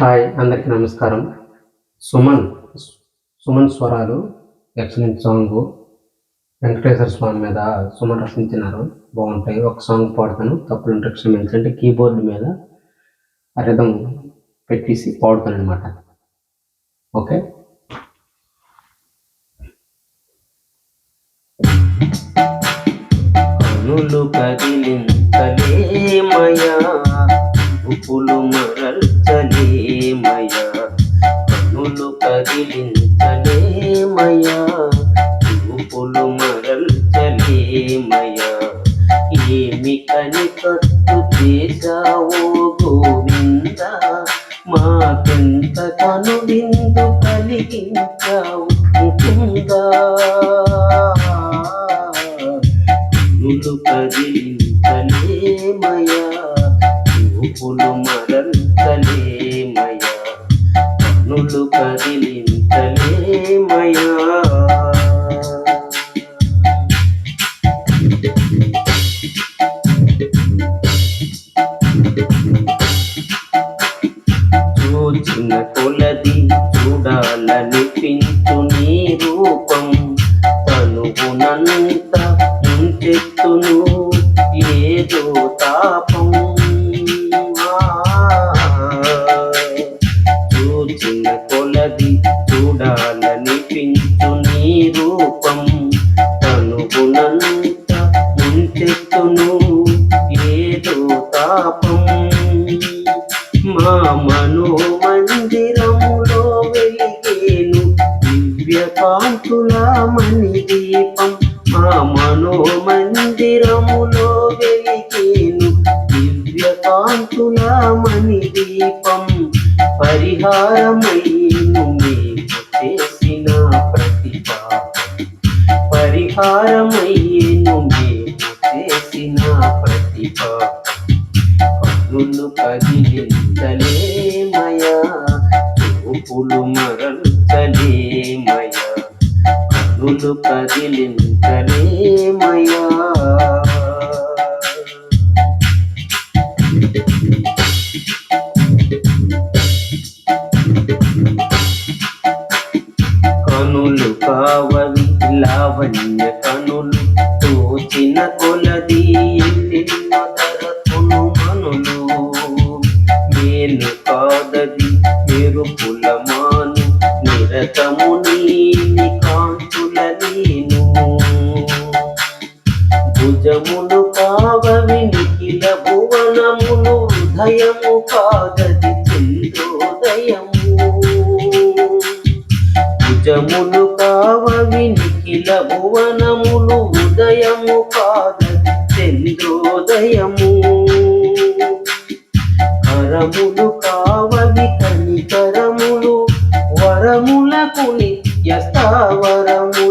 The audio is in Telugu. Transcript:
హాయ్ అందరికీ నమస్కారం. సుమన్ సుమన్ స్వరాలు ఎక్సలెంట్ సాంగ్. వెంకటేశ్వర స్వామి మీద సుమన్ రచించినారు, బాగుంటాయి. ఒక సాంగ్ పాడుతాను, తప్పులుంటే క్షమించండి. కీబోర్డ్ మీద రిథం పెట్టేసి పాడుతాను అనమాట. ఓకే. కనులు కదిలించలేమయా, ఉప్పులు మరల్చలేమయా, కనులు కదిలించలేమయా, ఉప్పులు మరల్చలేమయా. ఏమి కని కట్టు చేశావో గోవింద, మాకెంత కను విందు కలిగించావు ముకుందా. కనులు కదిలించలేమయా, చూపులు మరల్చలేమయా, కనులు కదిలించలేమయా. చూచిన కొలది చూడాలనిపించు నీ రూపం, తనువునంత ముంచెత్తును ఏదో తాపం. చూచిన కొలది చూడాలనిపించు నీ రూపం, తనువునంత ముంచెత్తును ఏదో తాపం. మా మనోమందిరములో వెలిగేను దివ్యకాంతుల మణి దీపం, మా మనోమందిరములో వెలిగేను దివ్యకాంతుల మణి దీపం. పరిహారమైను నీకు చేసిన ప్రతి పాపం, పరిహారమైను నీకు చేసిన ప్రతి పాపం. కనులు కదిలించలేమయా, చూపులు మరల్చలేమయా, కనులు కదిలించలేమయా. కనులు కావవి లావణ్య కనులు, తోచిన కొలది ఎన్నెన్నో తరపును మనులు. మేలు కాదది మెరుపుల మాను, నిరతము నీని కాంతుల నేను. భుజములు కావవి నిఖిల భువనములు, హృదయము కాదది చంద్రోదయము. భుజములు కావవి నిఖిల భువనములు, హృదయము కాదది చంద్రోదయము. కరములు కావవి కనికరములు, వరములకు నిత్య స్థావరము.